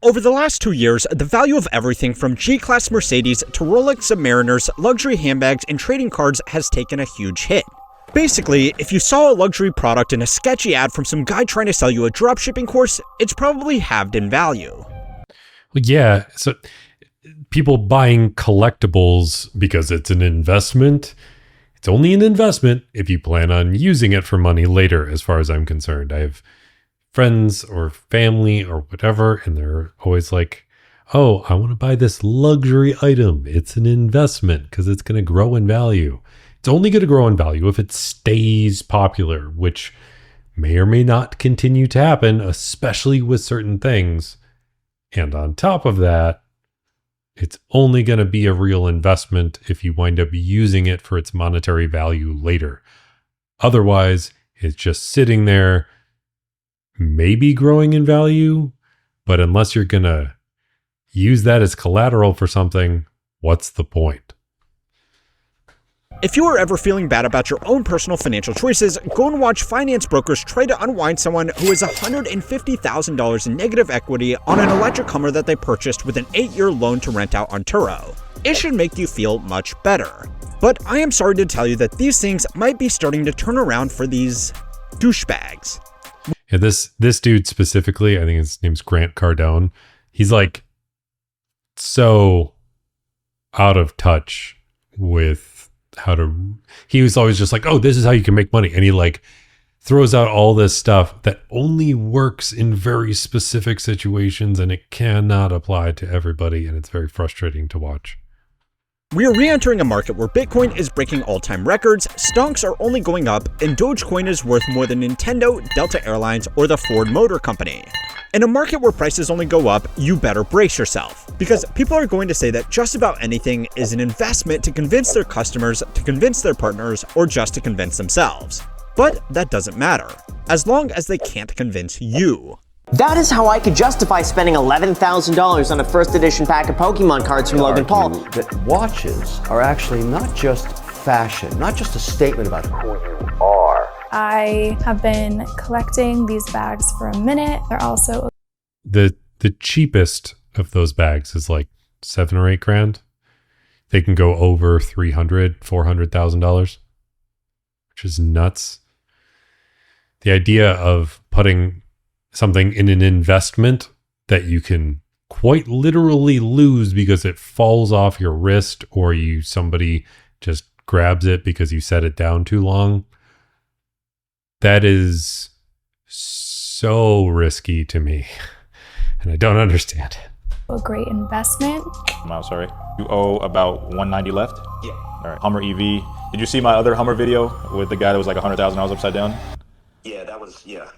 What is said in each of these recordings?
Over the last 2 years, the value of everything from G-Class Mercedes to Rolex Submariners, luxury handbags, and trading cards has taken a huge hit. Basically, if you saw a luxury product in a sketchy ad from some guy trying to sell you a dropshipping course, it's probably halved in value. Well, yeah, so people buying collectibles because it's an investment. It's only an investment if you plan on using it for money later, as far as I'm concerned. I have friends or family or whatever, and they're always like, oh, I want to buy this luxury item. It's an investment because it's going to grow in value. It's only going to grow in value if it stays popular, which may or may not continue to happen, especially with certain things. And on top of that, it's only going to be a real investment if you wind up using it for its monetary value later. Otherwise, it's just sitting there, maybe growing in value, but unless you're going to use that as collateral for something, what's the point? If you are ever feeling bad about your own personal financial choices, go and watch finance brokers try to unwind someone who has $150,000 in negative equity on an electric Hummer that they purchased with an 8-year loan to rent out on Turo. It should make you feel much better. But I am sorry to tell you that these things might be starting to turn around for these douchebags. Yeah, this dude specifically, I think his name's Grant Cardone. He's like so out of touch with how to. He was always just like, oh, this is how you can make money. And he like throws out all this stuff that only works in very specific situations and it cannot apply to everybody. And it's very frustrating to watch. We are re-entering a market where Bitcoin is breaking all-time records, stocks are only going up, and Dogecoin is worth more than Nintendo, Delta Airlines, or the Ford Motor Company. In a market where prices only go up, you better brace yourself, because people are going to say that just about anything is an investment to convince their customers, to convince their partners, or just to convince themselves. But that doesn't matter, as long as they can't convince you. That is how I could justify spending $11,000 on a first edition pack of Pokemon cards from Logan Paul. That watches are actually not just fashion, not just a statement about who you are. I have been collecting these bags for a minute. They're also the cheapest of those bags is like $7 or $8 grand. They can go over $300,000-$400,000, which is nuts. The idea of putting something in an investment that you can quite literally lose because it falls off your wrist or somebody just grabs it because you set it down too long. That is so risky to me, and I don't understand it. a great investment. I'm sorry. You owe about $190 left? Yeah. All right. Hummer EV. Did you see my other Hummer video with the guy that was like $100,000 upside down? Yeah, that was, yeah.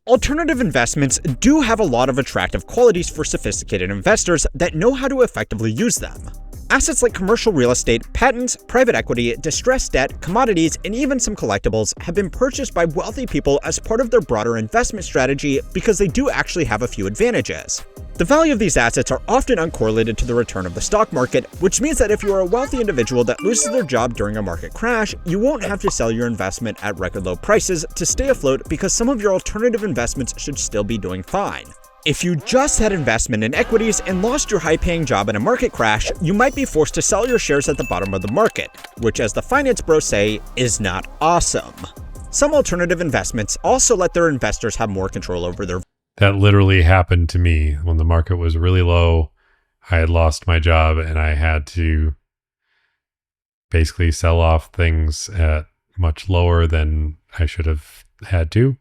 Alternative investments do have a lot of attractive qualities for sophisticated investors that know how to effectively use them. Assets like commercial real estate, patents, private equity, distressed debt, commodities, and even some collectibles have been purchased by wealthy people as part of their broader investment strategy because they do actually have a few advantages. The value of these assets are often uncorrelated to the return of the stock market, which means that if you are a wealthy individual that loses their job during a market crash, you won't have to sell your investment at record low prices to stay afloat because some of your alternative investments should still be doing fine. If you just had investment in equities and lost your high-paying job in a market crash, you might be forced to sell your shares at the bottom of the market, which, as the finance bros say, is not awesome. Some alternative investments also let their investors have more control over their. That literally happened to me when the market was really low. I had lost my job and I had to basically sell off things at much lower than I should have had to,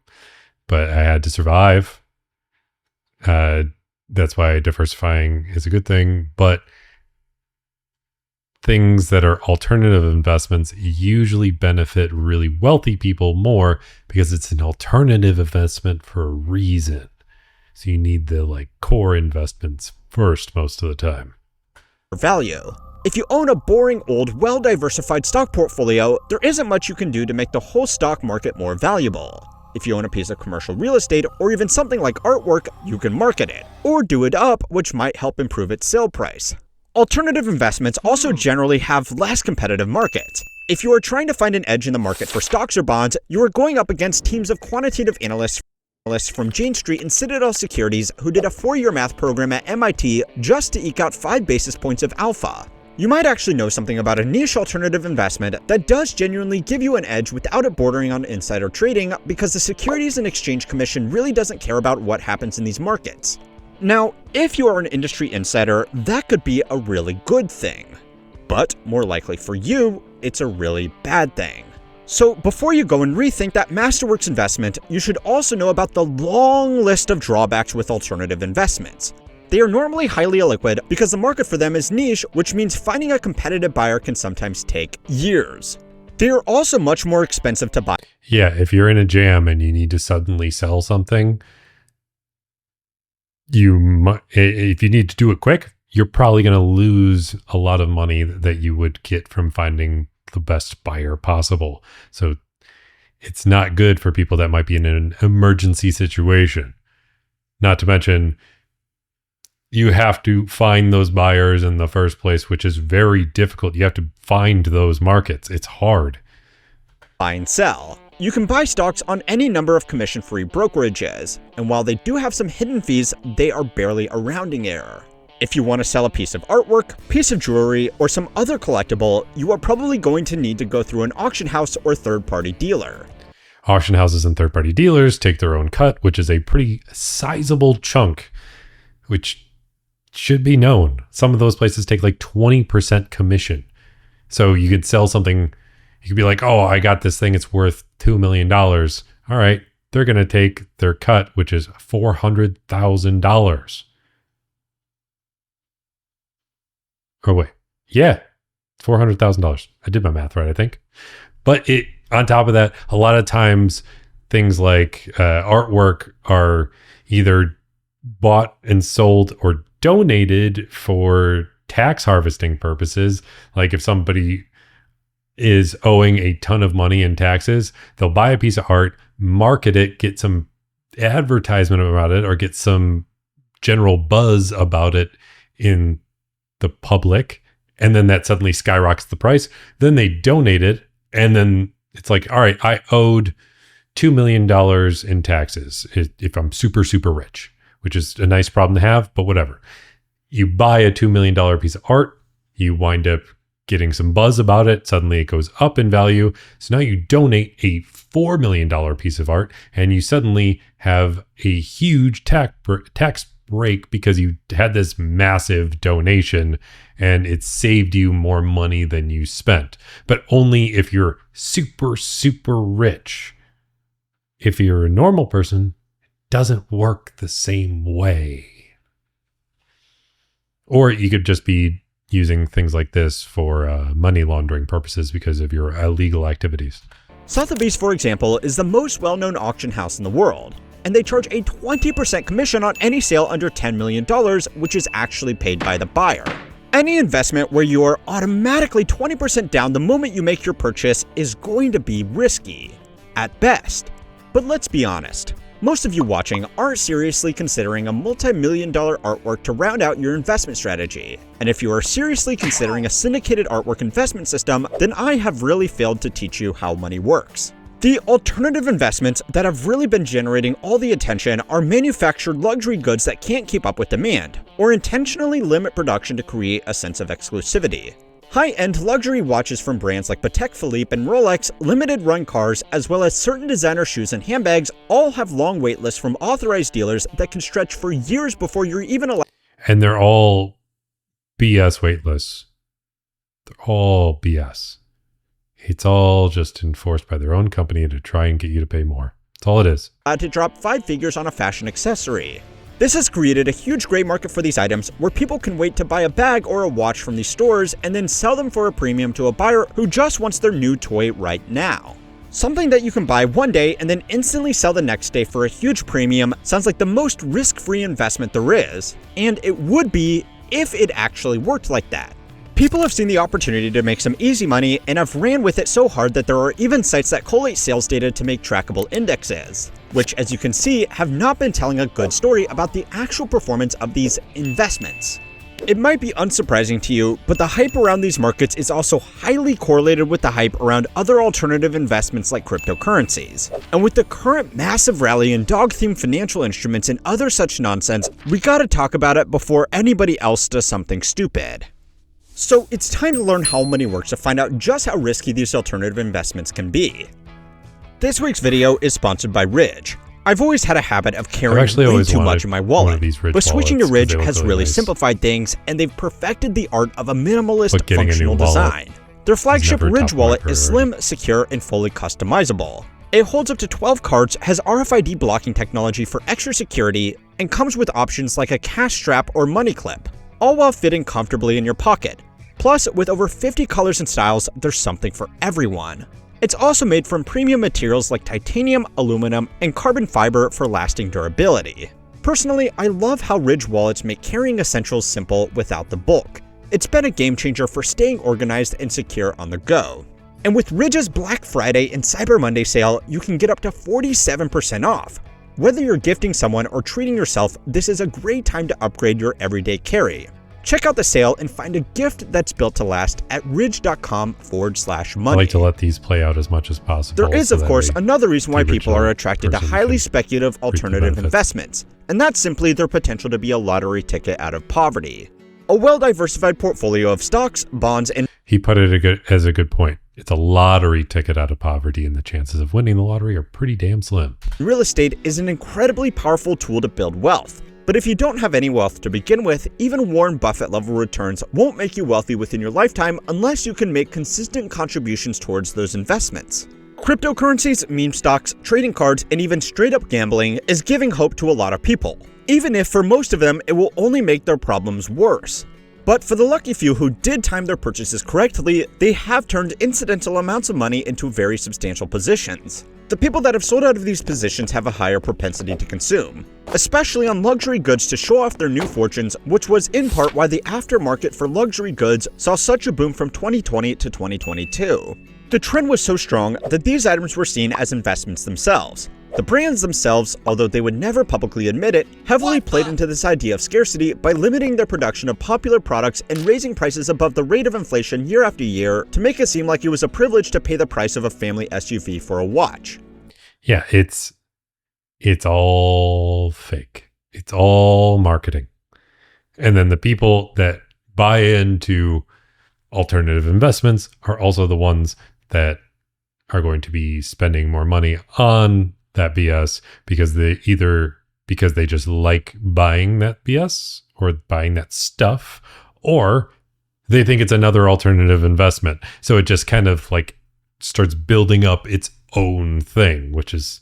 but I had to survive. That's why diversifying is a good thing, but things that are alternative investments usually benefit really wealthy people more because it's an alternative investment for a reason. So you need the core investments first most of the time. Value. If you own a boring, old, well-diversified stock portfolio, there isn't much you can do to make the whole stock market more valuable. If you own a piece of commercial real estate or even something like artwork, you can market it, or do it up, which might help improve its sale price. Alternative investments also generally have less competitive markets. If you are trying to find an edge in the market for stocks or bonds, you are going up against teams of quantitative analysts analysts from Jane Street and Citadel Securities who did a 4-year math program at MIT just to eke out 5 basis points of alpha. You might actually know something about a niche alternative investment that does genuinely give you an edge without it bordering on insider trading, because the Securities and Exchange Commission really doesn't care about what happens in these markets. Now, if you are an industry insider, that could be a really good thing. But more likely for you, it's a really bad thing. So before you go and rethink that Masterworks investment, you should also know about the long list of drawbacks with alternative investments. They are normally highly illiquid because the market for them is niche, which means finding a competitive buyer can sometimes take years. They are also much more expensive to buy. Yeah, if you're in a jam and you need to suddenly sell something, if you need to do it quick, you're probably going to lose a lot of money that you would get from finding the best buyer possible. So it's not good for people that might be in an emergency situation. Not to mention, you have to find those buyers in the first place, which is very difficult. You have to find those markets. It's hard. Buy and sell. You can buy stocks on any number of commission-free brokerages, and while they do have some hidden fees, they are barely a rounding error. If you want to sell a piece of artwork, piece of jewelry, or some other collectible, you are probably going to need to go through an auction house or third-party dealer. Auction houses and third-party dealers take their own cut, which is a pretty sizable chunk, which should be known. Some of those places take like 20% commission. So you could sell something, you could be like, oh, I got this thing, it's worth $2 million. All right, they're going to take their cut, which is $400,000. Oh, wait. Yeah, $400,000. I did my math right, I think. But on top of that, a lot of times things like artwork are either bought and sold or donated for tax harvesting purposes. Like if somebody is owing a ton of money in taxes, they'll buy a piece of art, market it, get some advertisement about it, or get some general buzz about it in the public, and then that suddenly skyrockets the price. Then they donate it, and then it's like, all right, I owed $2 million in taxes if I'm super, super rich, which is a nice problem to have, but whatever. You buy a $2 million piece of art, you wind up getting some buzz about it, suddenly it goes up in value. So now you donate a $4 million piece of art, and you suddenly have a huge tax break because you had this massive donation and it saved you more money than you spent. But only if you're super, super rich. If you're a normal person, it doesn't work the same way. Or you could just be using things like this for money laundering purposes because of your illegal activities. Sotheby's, for example, is the most well-known auction house in the world, and they charge a 20% commission on any sale under $10 million, which is actually paid by the buyer. Any investment where you are automatically 20% down the moment you make your purchase is going to be risky, at best. But let's be honest. Most of you watching aren't seriously considering a multi-million-dollar artwork to round out your investment strategy. And if you are seriously considering a syndicated artwork investment system, then I have really failed to teach you how money works. The alternative investments that have really been generating all the attention are manufactured luxury goods that can't keep up with demand, or intentionally limit production to create a sense of exclusivity. High-end luxury watches from brands like Patek Philippe and Rolex, limited-run cars, as well as certain designer shoes and handbags all have long wait lists from authorized dealers that can stretch for years before you're even allowed. And they're all BS wait lists. They're all BS. It's all just enforced by their own company to try and get you to pay more. That's all it is. To drop 5 figures on a fashion accessory. This has created a huge gray market for these items where people can wait to buy a bag or a watch from these stores and then sell them for a premium to a buyer who just wants their new toy right now. Something that you can buy one day and then instantly sell the next day for a huge premium sounds like the most risk-free investment there is, and it would be if it actually worked like that. People have seen the opportunity to make some easy money and have ran with it so hard that there are even sites that collate sales data to make trackable indexes, which, as you can see, have not been telling a good story about the actual performance of these investments. It might be unsurprising to you, but the hype around these markets is also highly correlated with the hype around other alternative investments like cryptocurrencies. And with the current massive rally in dog-themed financial instruments and other such nonsense, we gotta talk about it before anybody else does something stupid. So it's time to learn how money works to find out just how risky these alternative investments can be. This week's video is sponsored by Ridge. I've always had a habit of carrying way too much in my wallet, but switching to Ridge has really simplified things, and they've perfected the art of a minimalist functional design. Their flagship Ridge wallet is slim, secure, and fully customizable. It holds up to 12 cards, has RFID blocking technology for extra security, and comes with options like a cash strap or money clip, all while fitting comfortably in your pocket. Plus, with over 50 colors and styles, there's something for everyone. It's also made from premium materials like titanium, aluminum, and carbon fiber for lasting durability. Personally, I love how Ridge wallets make carrying essentials simple without the bulk. It's been a game changer for staying organized and secure on the go. And with Ridge's Black Friday and Cyber Monday sale, you can get up to 47% off. Whether you're gifting someone or treating yourself, this is a great time to upgrade your everyday carry. Check out the sale and find a gift that's built to last at ridge.com/money. I like to let these play out as much as possible. There is, of course, another reason why people are attracted to highly speculative alternative investments, and that's simply their potential to be a lottery ticket out of poverty. A well-diversified portfolio of stocks, bonds, and... He put it as a good point. It's a lottery ticket out of poverty, and the chances of winning the lottery are pretty damn slim. Real estate is an incredibly powerful tool to build wealth. But if you don't have any wealth to begin with, even Warren Buffett-level returns won't make you wealthy within your lifetime unless you can make consistent contributions towards those investments. Cryptocurrencies, meme stocks, trading cards, and even straight-up gambling is giving hope to a lot of people, even if for most of them it will only make their problems worse. But for the lucky few who did time their purchases correctly, they have turned incidental amounts of money into very substantial positions. The people that have sold out of these positions have a higher propensity to consume, especially on luxury goods to show off their new fortunes, which was in part why the aftermarket for luxury goods saw such a boom from 2020 to 2022. The trend was so strong that these items were seen as investments themselves. The brands themselves, although they would never publicly admit it, heavily played into this idea of scarcity by limiting their production of popular products and raising prices above the rate of inflation year after year to make it seem like it was a privilege to pay the price of a family SUV for a watch. Yeah, it's all fake. It's all marketing. And then the people that buy into alternative investments are also the ones that are going to be spending more money on that BS because they just like buying that BS or buying that stuff, or they think it's another alternative investment. So it just kind of like starts building up its own thing, which is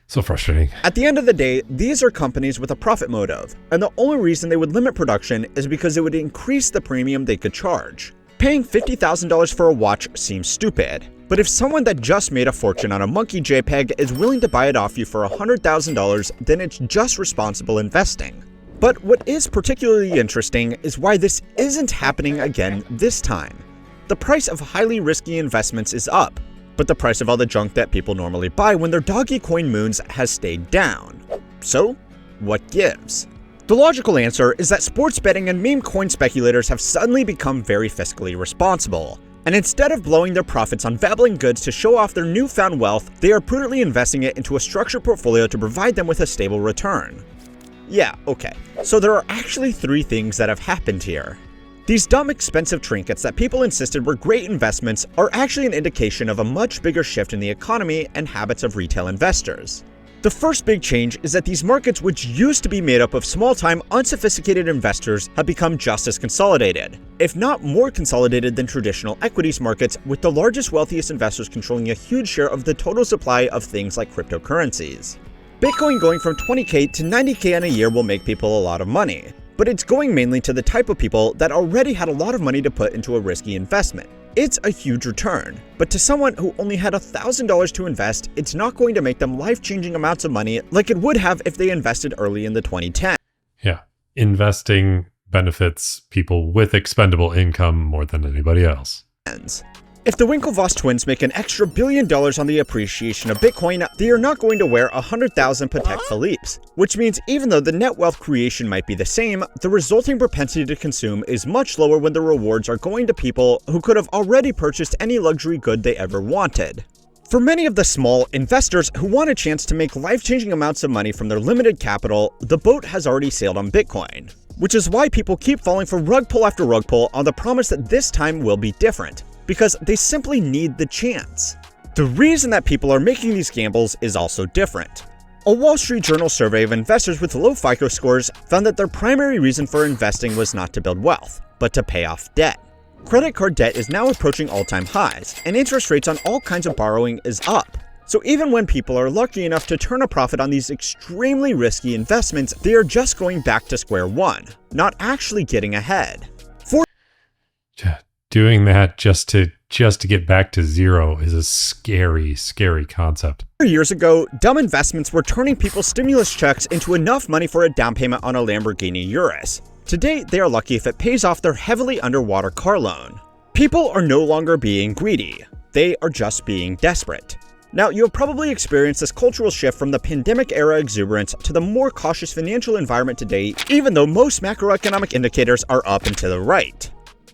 so frustrating. At the end of the day, these are companies with a profit motive, and the only reason they would limit production is because it would increase the premium they could charge. Paying $50,000 for a watch seems stupid, but if someone that just made a fortune on a monkey JPEG is willing to buy it off you for $100,000, then it's just responsible investing. But what is particularly interesting is why this isn't happening again this time. The price of highly risky investments is up, but the price of all the junk that people normally buy when they're doggy coin moons has stayed down. So, what gives? The logical answer is that sports betting and meme coin speculators have suddenly become very fiscally responsible. And instead of blowing their profits on babbling goods to show off their newfound wealth, they are prudently investing it into a structured portfolio to provide them with a stable return. Yeah, okay. So there are actually 3 things that have happened here. These dumb expensive trinkets that people insisted were great investments are actually an indication of a much bigger shift in the economy and habits of retail investors. The first big change is that these markets, which used to be made up of small-time, unsophisticated investors, have become just as consolidated, if not more consolidated than traditional equities markets, with the largest, wealthiest investors controlling a huge share of the total supply of things like cryptocurrencies. Bitcoin going from 20k to 90k in a year will make people a lot of money, but it's going mainly to the type of people that already had a lot of money to put into a risky investment. It's a huge return, but to someone who only had $1,000 to invest, it's not going to make them life-changing amounts of money like it would have if they invested early in the 2010s. Yeah, investing benefits people with expendable income more than anybody else. If the Winklevoss twins make an extra $1 billion on the appreciation of Bitcoin, they are not going to wear 100,000 Patek Philippe's, which means even though the net wealth creation might be the same, the resulting propensity to consume is much lower when the rewards are going to people who could have already purchased any luxury good they ever wanted. For many of the small investors who want a chance to make life-changing amounts of money from their limited capital, the boat has already sailed on Bitcoin, which is why people keep falling for rug pull after rug pull on the promise that this time will be different, because they simply need the chance. The reason that people are making these gambles is also different. A Wall Street Journal survey of investors with low FICO scores found that their primary reason for investing was not to build wealth, but to pay off debt. Credit card debt is now approaching all-time highs, and interest rates on all kinds of borrowing is up. So even when people are lucky enough to turn a profit on these extremely risky investments, they are just going back to square one, not actually getting ahead. Doing that just to get back to zero is a scary, scary concept. 4 years ago, dumb investments were turning people's stimulus checks into enough money for a down payment on a Lamborghini Urus. Today, they are lucky if it pays off their heavily underwater car loan. People are no longer being greedy. They are just being desperate. Now, you have probably experienced this cultural shift from the pandemic-era exuberance to the more cautious financial environment today, even though most macroeconomic indicators are up and to the right.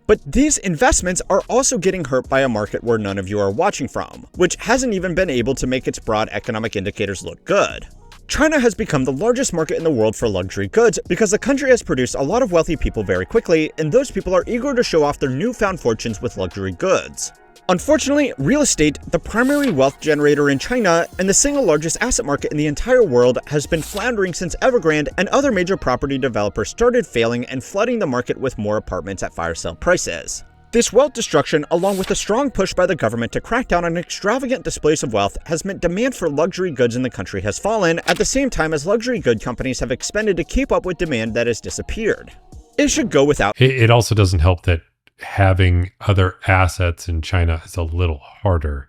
But these investments are also getting hurt by a market where none of you are watching from, which hasn't even been able to make its broad economic indicators look good. China has become the largest market in the world for luxury goods because the country has produced a lot of wealthy people very quickly, and those people are eager to show off their newfound fortunes with luxury goods. Unfortunately, real estate, the primary wealth generator in China and the single largest asset market in the entire world, has been floundering since Evergrande and other major property developers started failing and flooding the market with more apartments at fire sale prices. This wealth destruction, along with a strong push by the government to crack down on extravagant displays of wealth, has meant demand for luxury goods in the country has fallen, at the same time as luxury good companies have expended to keep up with demand that has disappeared. It should go without. It also doesn't help that having other assets in China is a little harder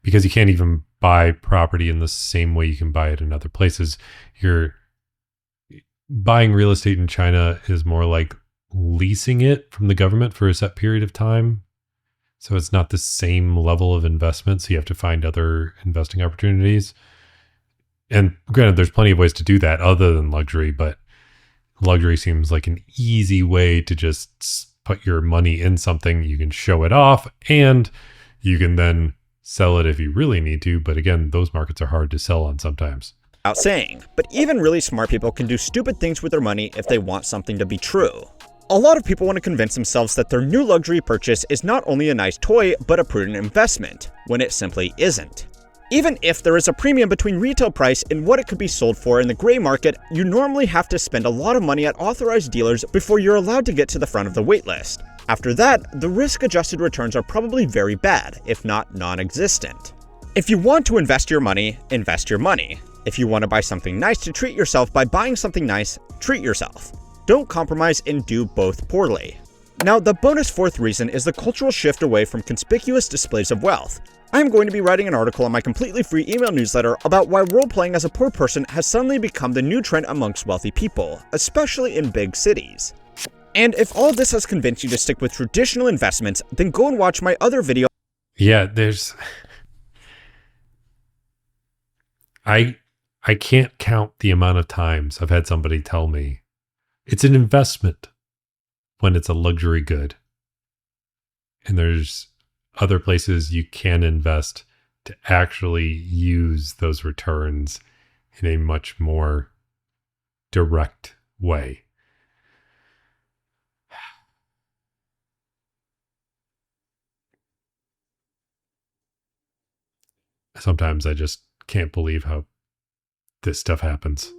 because you can't even buy property in the same way you can buy it in other places. You're buying real estate in China is more like leasing it from the government for a set period of time. So it's not the same level of investment. So you have to find other investing opportunities. And granted, there's plenty of ways to do that other than luxury, but luxury seems like an easy way to just put your money in something. You can show it off and you can then sell it if you really need to. But again, those markets are hard to sell on sometimes. Without saying, but even really smart people can do stupid things with their money if they want something to be true. A lot of people want to convince themselves that their new luxury purchase is not only a nice toy, but a prudent investment, when it simply isn't. Even if there is a premium between retail price and what it could be sold for in the gray market, you normally have to spend a lot of money at authorized dealers before you're allowed to get to the front of the waitlist. After that, the risk-adjusted returns are probably very bad, if not non-existent. If you want to invest your money, invest your money. If you want to buy something nice to treat yourself by buying something nice, treat yourself. Don't compromise and do both poorly. Now, the bonus fourth reason is the cultural shift away from conspicuous displays of wealth. I'm going to be writing an article on my completely free email newsletter about why role-playing as a poor person has suddenly become the new trend amongst wealthy people, especially in big cities. And if all this has convinced you to stick with traditional investments, then go and watch my other video. Yeah, I can't count the amount of times I've had somebody tell me it's an investment when it's a luxury good. And there's other places you can invest to actually use those returns in a much more direct way. Sometimes I just can't believe how this stuff happens.